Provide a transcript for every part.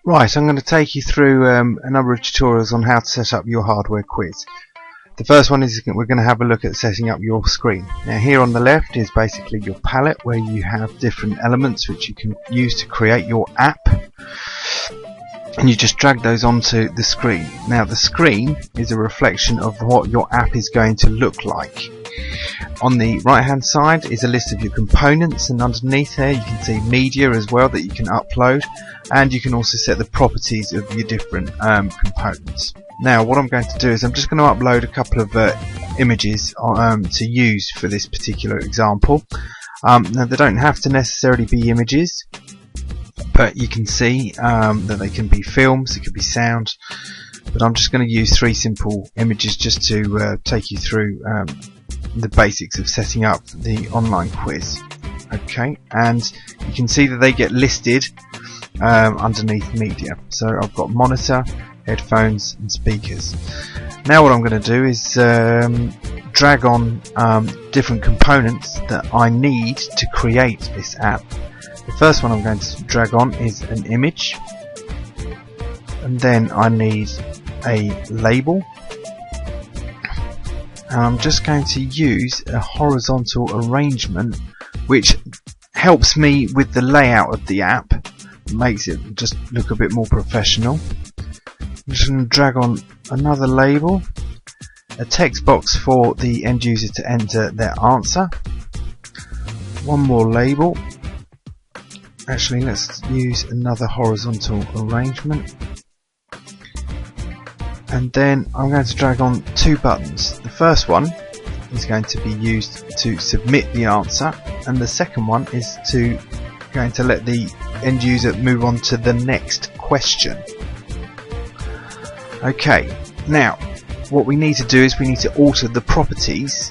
Right, I'm going to take you through a number of tutorials on how to set up your hardware quiz. The first one is we're going to have a look at setting up your screen. Now here on the left is basically your palette where you have different elements which you can use to create your app, and you just drag those onto the screen. Now the screen is a reflection of what your app is going to look like. On the right hand side is a list of your components, and underneath there you can see media as well that you can upload, and you can also set the properties of your different components. Now what I'm going to do is I'm just going to upload a couple of images to use for this particular example. Now they don't have to necessarily be images, but you can see that they can be films, it could be sound, but I'm just going to use three simple images just to take you through the basics of setting up the online quiz. Okay, and you can see that they get listed underneath media. So I've got monitor, headphones and speakers. Now what I'm going to do is drag on different components that I need to create this app. The first one I'm going to drag on is an image, and then I need a label, and I'm just going to use a horizontal arrangement which helps me with the layout of the app, makes it just look a bit more professional. I'm just going to drag on another label, a text box for the end user to enter their answer, one more label. Actually, let's use another horizontal arrangement, and then I'm going to drag on two buttons. The first one is going to be used to submit the answer, and the second one is going to let the end user move on to the next question. Okay, now what we need to do is we need to alter the properties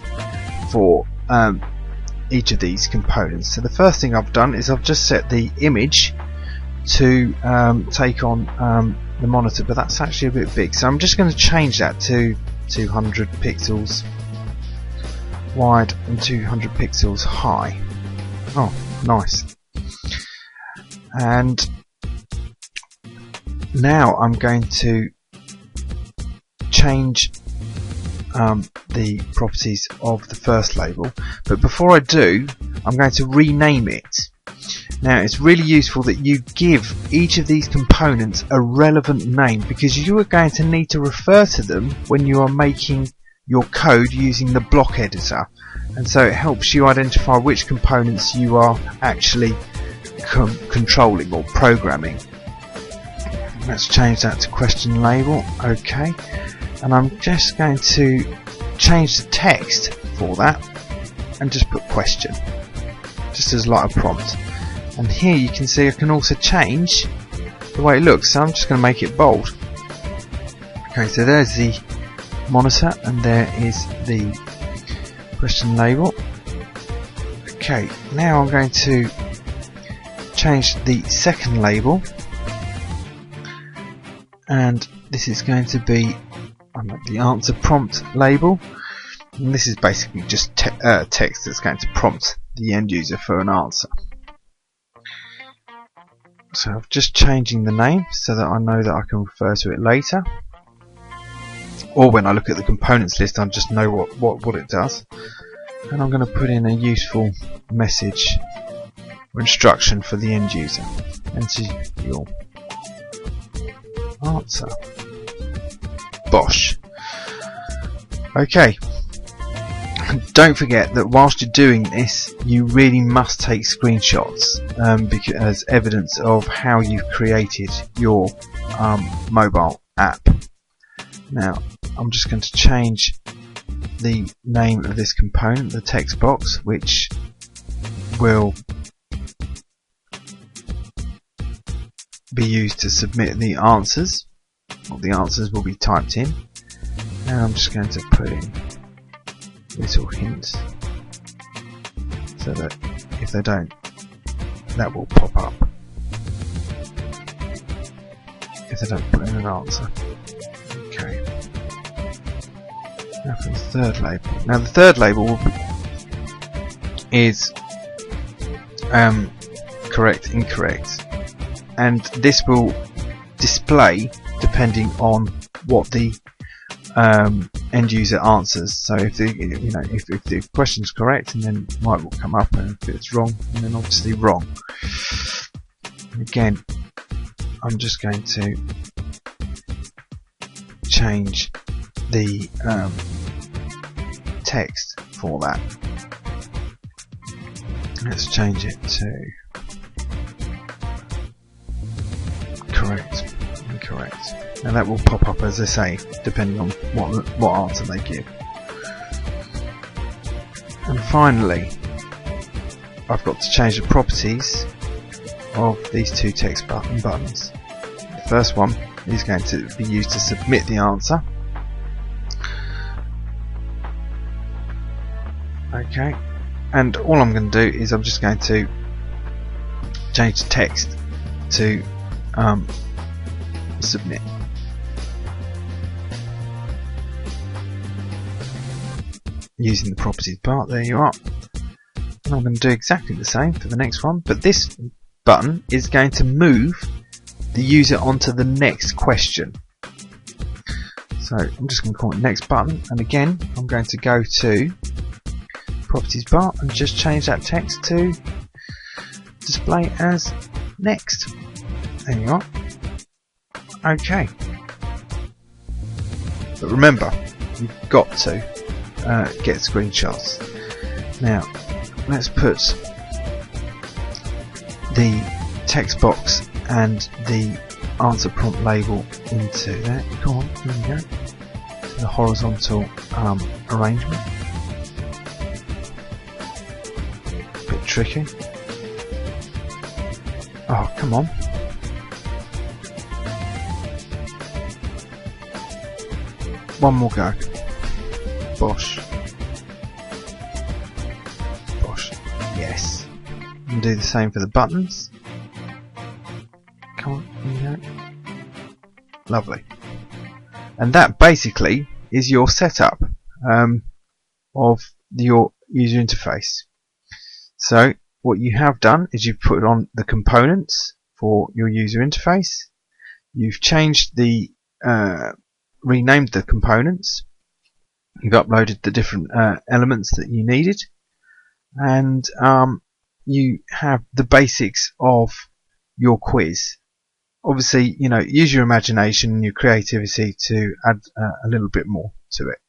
for each of these components. So the first thing I've done is I've just set the image to take on the monitor, but that's actually a bit big, so I'm just going to change that to 200 pixels wide and 200 pixels high. Oh, nice. And now I'm going to change the properties of the first label, but before I do, I'm going to rename it. Now it's really useful that you give each of these components a relevant name, because you are going to need to refer to them when you are making your code using the block editor, and so it helps you identify which components you are actually controlling or programming. Let's change that to question label. Okay, and I'm just going to change the text for that and just put question, just as like a prompt. And here you can see I can also change the way it looks, so I'm just going to make it bold. Okay, so there's the monitor and there is the question label. Okay, now I'm going to change the second label, and this is going to be the answer prompt label, and this is basically just text that's going to prompt the end user for an answer. So I'm just changing the name so that I know that I can refer to it later, or when I look at the components list I just know what it does. And I'm going to put in a useful message or instruction for the end user. Enter your answer. Bosh. Okay. Don't forget that whilst you're doing this, you really must take screenshots as evidence of how you've created your mobile app. Now, I'm just going to change the name of this component, the text box, which will be used to submit the answers. Well, the answers will be typed in. Now I'm just going to put in little hints so that if they don't, that will pop up if they don't put in an answer. Okay. Now for the third label. Now the third label is correct, incorrect, and this will display depending on what the end user answers. So if the if the question's correct, and then white will come up, and if it's wrong, and then obviously wrong. Again, I'm just going to change the text for that. Let's change it to correct, incorrect, and that will pop up, as I say, depending on what answer they give. And finally, I've got to change the properties of these two text buttons. The first one is going to be used to submit the answer. Okay, and all I'm going to do is I'm just going to change the text to submit. Using the properties part, there you are. And I'm going to do exactly the same for the next one, but this button is going to move the user onto the next question. So I'm just going to call it next button, and again I'm going to go to properties bar and just change that text to display as next. There you are. Okay, but remember, you've got to get screenshots. Now let's put the text box and the answer prompt label into there. Come on, here we go. The horizontal arrangement. Bit tricky. Oh, come on. One more go. Bosh. Bosh. Yes. And do the same for the buttons. Come on, here we go. Lovely. And that basically is your setup of your user interface. So what you have done is you've put on the components for your user interface. You've changed the renamed the components. You've uploaded the different elements that you needed, and you have the basics of your quiz. Obviously, use your imagination and your creativity to add a little bit more to it.